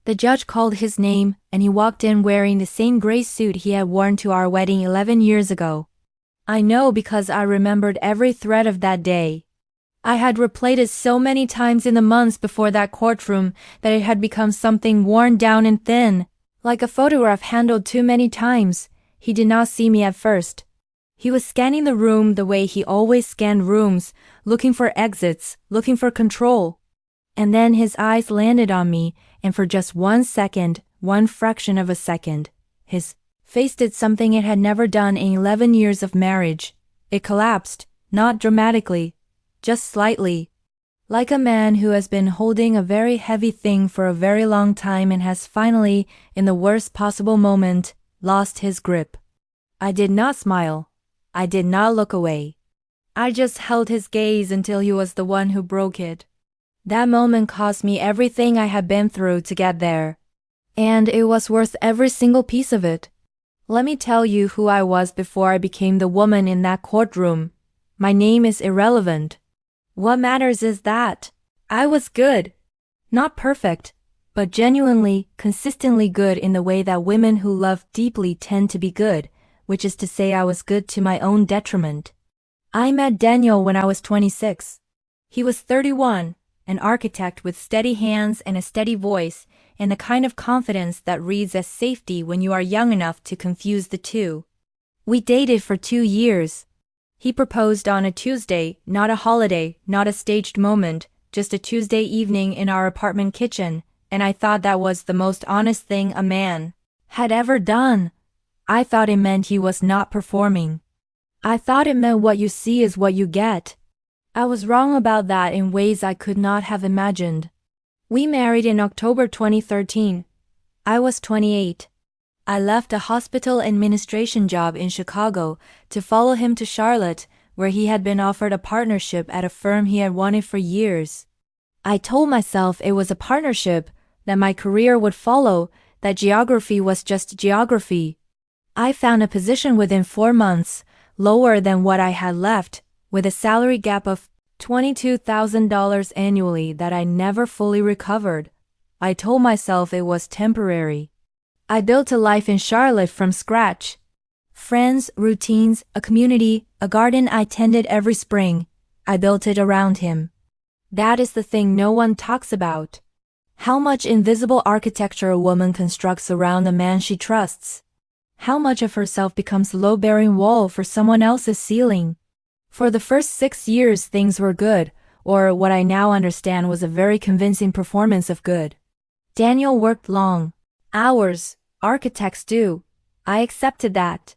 The judge called his name, and he walked in wearing the same gray suit he had worn to our wedding 11 years ago. I know because I remembered every thread of that day. I had replayed it so many times in the months before that courtroom that it had become something worn down and thin, like a photograph handled too many times. He did not see me at first. He was scanning the room the way he always scanned rooms, looking for exits, looking for control. And then his eyes landed on me, and for just 1 second, one fraction of a second, his face did something it had never done in 11 years of marriage. It collapsed, not dramatically, just slightly. Like a man who has been holding a very heavy thing for a very long time and has finally, in the worst possible moment, lost his grip. I did not smile. I did not look away. I just held his gaze until he was the one who broke it. That moment cost me everything I had been through to get there. And it was worth every single piece of it. Let me tell you who I was before I became the woman in that courtroom. My name is irrelevant. What matters is that I was good. Not perfect, but genuinely, consistently good in the way that women who love deeply tend to be good, which is to say I was good to my own detriment. I met Daniel when I was 26. He was 31, an architect with steady hands and a steady voice, and the kind of confidence that reads as safety when you are young enough to confuse the two. We dated for 2 years. He proposed on a Tuesday, not a holiday, not a staged moment, just a Tuesday evening in our apartment kitchen, and I thought that was the most honest thing a man had ever done. I thought it meant he was not performing. I thought it meant what you see is what you get. I was wrong about that in ways I could not have imagined. We married in October 2013. I was 28. I left a hospital administration job in Chicago to follow him to Charlotte, where he had been offered a partnership at a firm he had wanted for years. I told myself it was a partnership, that my career would follow, that geography was just geography. I found a position within 4 months, lower than what I had left, with a salary gap of $22,000 annually that I never fully recovered. I told myself it was temporary. I built a life in Charlotte from scratch. Friends, routines, a community, a garden I tended every spring. I built it around him. That is the thing no one talks about. How much invisible architecture a woman constructs around the man she trusts. How much of herself becomes a low-bearing wall for someone else's ceiling. For the first 6 years things were good, or what I now understand was a very convincing performance of good. Daniel worked long hours. Architects do. I accepted that.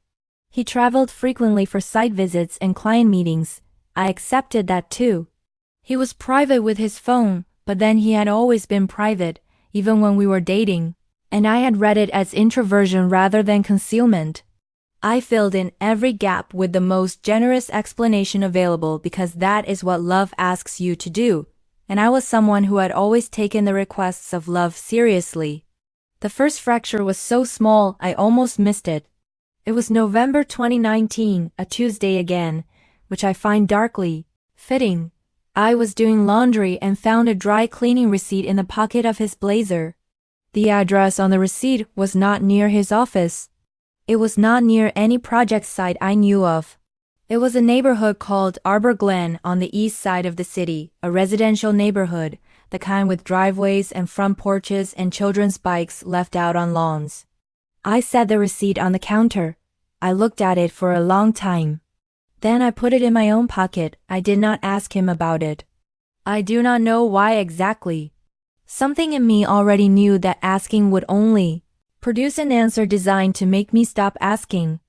He traveled frequently for site visits and client meetings. I accepted that too. He was private with his phone, but then he had always been private, even when we were dating, and I had read it as introversion rather than concealment. I filled in every gap with the most generous explanation available because that is what love asks you to do, and I was someone who had always taken the requests of love seriously. The first fracture was so small I almost missed it. It was November 2019, a Tuesday again, which I find darkly fitting. I was doing laundry and found a dry cleaning receipt in the pocket of his blazer. The address on the receipt was not near his office. It was not near any project site I knew of. It was a neighborhood called Arbor Glen on the east side of the city, a residential neighborhood, the kind with driveways and front porches and children's bikes left out on lawns. I set the receipt on the counter. I looked at it for a long time. Then I put it in my own pocket. I did not ask him about it. I do not know why exactly. Something in me already knew that asking would only produce an answer designed to make me stop asking.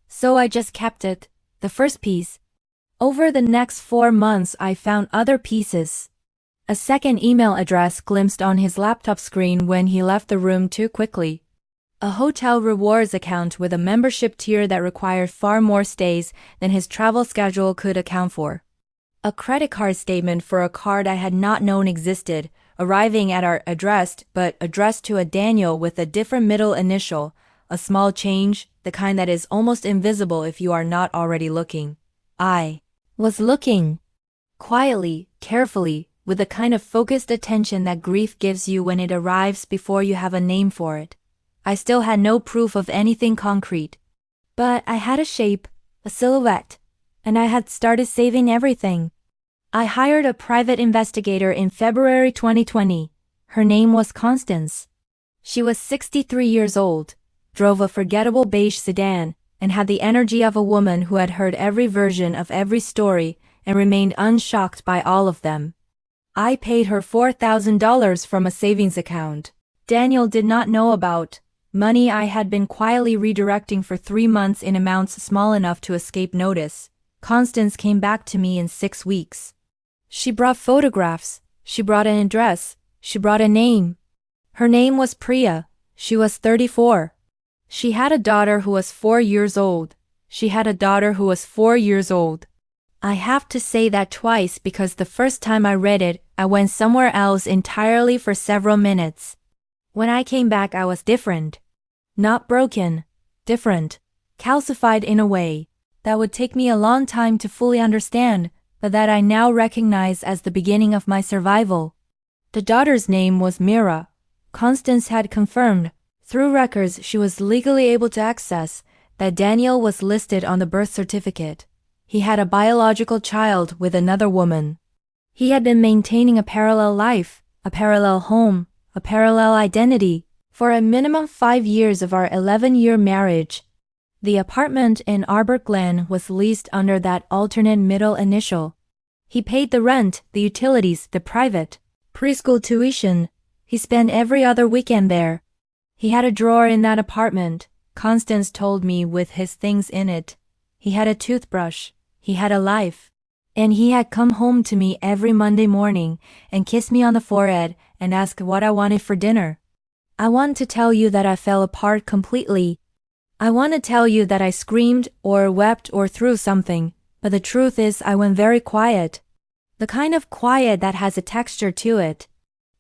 So I just kept it, the first piece. Over the next 4 months I found other pieces. A second email address glimpsed on his laptop screen when he left the room too quickly. A hotel rewards account with a membership tier that required far more stays than his travel schedule could account for. A credit card statement for a card I had not known existed, arriving at our address, but addressed to a Daniel with a different middle initial, a small change, the kind that is almost invisible if you are not already looking. I was looking. Quietly, carefully, with the kind of focused attention that grief gives you when it arrives before you have a name for it. I still had no proof of anything concrete. But I had a shape, a silhouette, and I had started saving everything. I hired a private investigator in February 2020. Her name was Constance. She was 63 years old, drove a forgettable beige sedan, and had the energy of a woman who had heard every version of every story and remained unshocked by all of them. I paid her $4,000 from a savings account Daniel did not know about, money I had been quietly redirecting for 3 months in amounts small enough to escape notice. Constance came back to me in 6 weeks. She brought photographs, she brought an address, she brought a name. Her name was Priya. She was 34. She had a daughter who was 4 years old. She had a daughter who was 4 years old. I have to say that twice because the first time I read it, I went somewhere else entirely for several minutes. When I came back, I was different. Not broken, different, calcified in a way that would take me a long time to fully understand, but that I now recognize as the beginning of my survival. The daughter's name was Mira. Constance had confirmed, through records she was legally able to access, that Daniel was listed on the birth certificate. He had a biological child with another woman. He had been maintaining a parallel life, a parallel home, a parallel identity, for a minimum 5 years of our 11-year marriage. The apartment in Arbor Glen was leased under that alternate middle initial. He paid the rent, the utilities, the private preschool tuition. He spent every other weekend there. He had a drawer in that apartment, Constance told me, with his things in it. He had a toothbrush. He had a life. And he had come home to me every Monday morning and kissed me on the forehead and asked what I wanted for dinner. I want to tell you that I fell apart completely. I want to tell you that I screamed or wept or threw something, but the truth is I went very quiet. The kind of quiet that has a texture to it.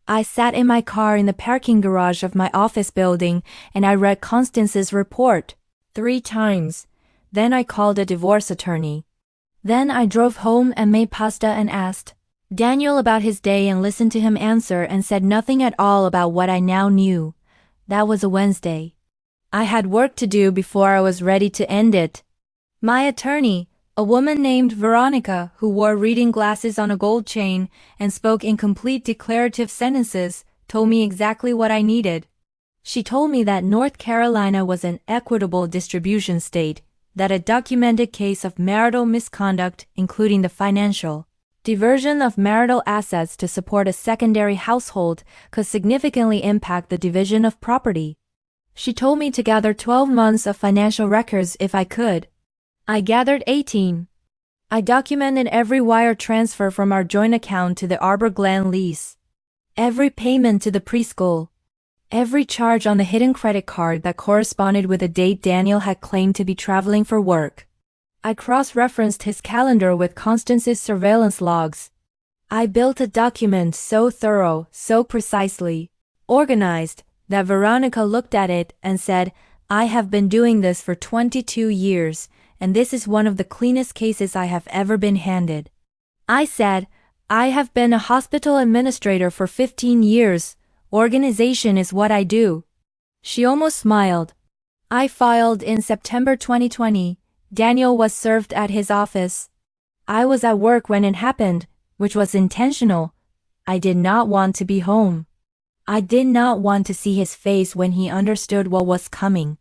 I sat in my car in the parking garage of my office building and I read Constance's report 3 times. Then I called a divorce attorney. Then I drove home and made pasta and asked Daniel about his day and listened to him answer and said nothing at all about what I now knew. That was a Wednesday. I had work to do before I was ready to end it. My attorney, a woman named Veronica who wore reading glasses on a gold chain and spoke in complete declarative sentences, told me exactly what I needed. She told me that North Carolina was an equitable distribution state, that a documented case of marital misconduct, including the financial diversion of marital assets to support a secondary household, could significantly impact the division of property. She told me to gather 12 months of financial records if I could. I gathered 18. I documented every wire transfer from our joint account to the Arbor Glen lease, every payment to the preschool, every charge on the hidden credit card that corresponded with the date Daniel had claimed to be traveling for work. I cross-referenced his calendar with Constance's surveillance logs. I built a document so thorough, so precisely organized, that Veronica looked at it and said, I have been doing this for 22 years, and this is one of the cleanest cases I have ever been handed. I said, I have been a hospital administrator for 15 years. Organization is what I do. She almost smiled. I filed in September 2020. Daniel was served at his office. I was at work when it happened, which was intentional. I did not want to be home. I did not want to see his face when he understood what was coming.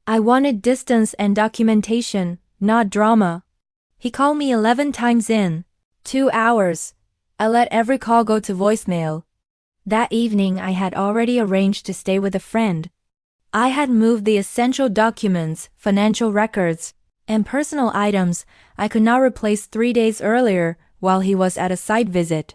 I wanted distance and documentation, not drama. He called me 11 times in 2 hours. I let every call go to voicemail. That evening I had already arranged to stay with a friend. I had moved the essential documents, financial records, and personal items I could not replace 3 days earlier while he was at a site visit.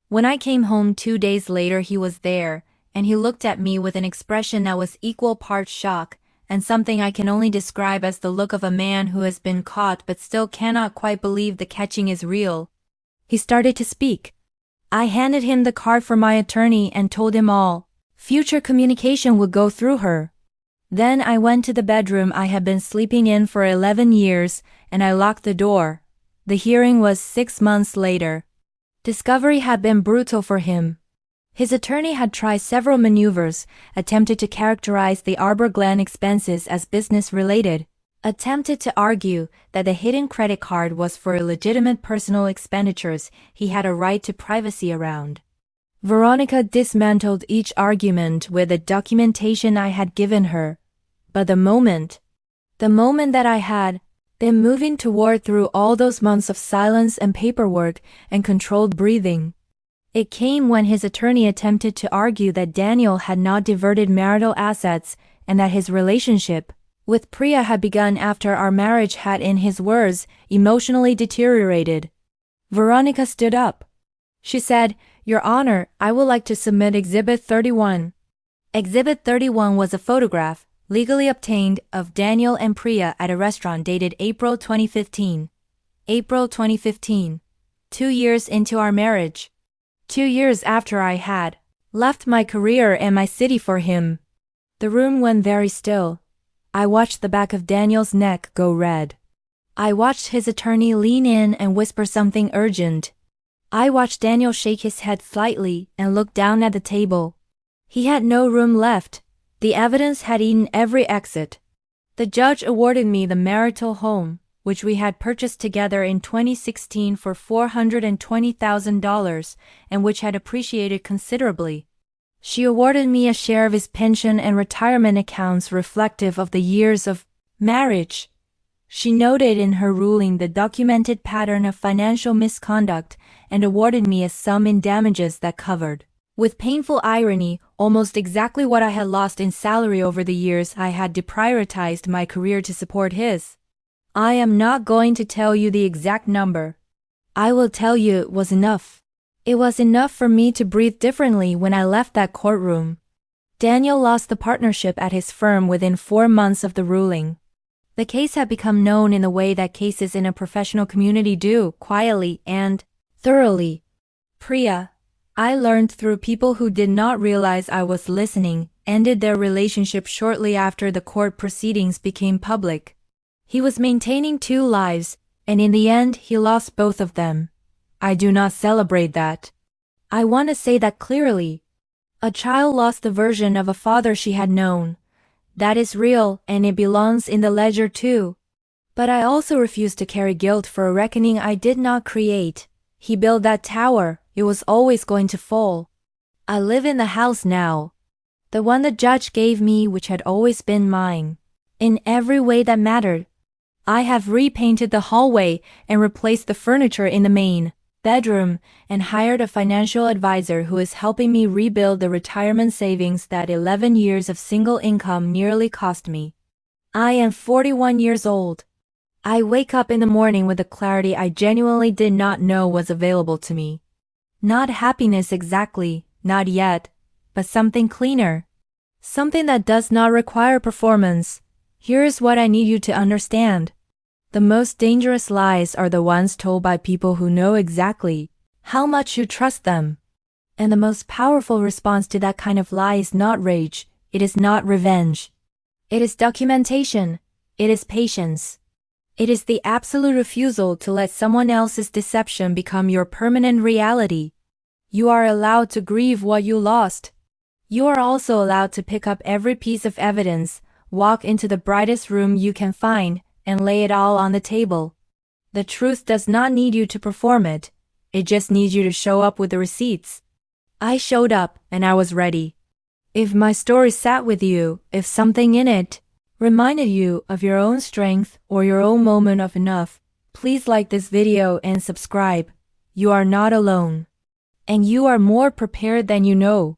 When I came home 2 days later, he was there, and he looked at me with an expression that was equal parts shock and something I can only describe as the look of a man who has been caught but still cannot quite believe the catching is real. He started to speak. I handed him the card for my attorney and told him all future communication would go through her. Then I went to the bedroom I had been sleeping in for 11 years and I locked the door. The hearing was 6 months later. Discovery had been brutal for him. His attorney had tried several maneuvers, attempted to characterize the Arbor Glen expenses as business-related, attempted to argue that the hidden credit card was for legitimate personal expenditures he had a right to privacy around. Veronica dismantled each argument with the documentation I had given her. But the moment that I had been moving toward through all those months of silence and paperwork and controlled breathing, it came when his attorney attempted to argue that Daniel had not diverted marital assets and that his relationship with Priya had begun after our marriage had, in his words, emotionally deteriorated. Veronica stood up. She said, "Your Honor, I would like to submit Exhibit 31. Exhibit 31 was a photograph, legally obtained, of Daniel and Priya at a restaurant dated April 2015. April 2015. 2 years into our marriage. 2 years after I had left my career and my city for him." The room went very still. I watched the back of Daniel's neck go red. I watched his attorney lean in and whisper something urgent. I watched Daniel shake his head slightly and look down at the table. He had no room left. The evidence had eaten every exit. The judge awarded me the marital home, which we had purchased together in 2016 for $420,000 and which had appreciated considerably. She awarded me a share of his pension and retirement accounts reflective of the years of marriage. She noted in her ruling the documented pattern of financial misconduct and awarded me a sum in damages that covered, with painful irony, almost exactly what I had lost in salary over the years I had deprioritized my career to support his. I am not going to tell you the exact number. I will tell you it was enough. It was enough for me to breathe differently when I left that courtroom. Daniel lost the partnership at his firm within 4 months of the ruling. The case had become known in the way that cases in a professional community do, quietly and thoroughly. Priya, I learned through people who did not realize I was listening, ended their relationship shortly after the court proceedings became public. He was maintaining 2 lives, and in the end he lost both of them. I do not celebrate that. I want to say that clearly. A child lost the version of a father she had known. That is real, and it belongs in the ledger too. But I also refuse to carry guilt for a reckoning I did not create. He built that tower, it was always going to fall. I live in the house now. The one the judge gave me, which had always been mine. In every way that mattered. I have repainted the hallway and replaced the furniture in the main bedroom and hired a financial advisor who is helping me rebuild the retirement savings that 11 years of single income nearly cost me. I am 41 years old. I wake up in the morning with a clarity I genuinely did not know was available to me. Not happiness exactly, not yet, but something cleaner. Something that does not require performance. Here's what I need you to understand. The most dangerous lies are the ones told by people who know exactly how much you trust them. And the most powerful response to that kind of lie is not rage, it is not revenge. It is documentation, it is patience. It is the absolute refusal to let someone else's deception become your permanent reality. You are allowed to grieve what you lost. You are also allowed to pick up every piece of evidence, walk into the brightest room you can find, and lay it all on the table. The truth does not need you to perform it. It just needs you to show up with the receipts. I showed up, and I was ready. If my story sat with you, if something in it reminded you of your own strength or your own moment of enough, please like this video and subscribe. You are not alone. And you are more prepared than you know.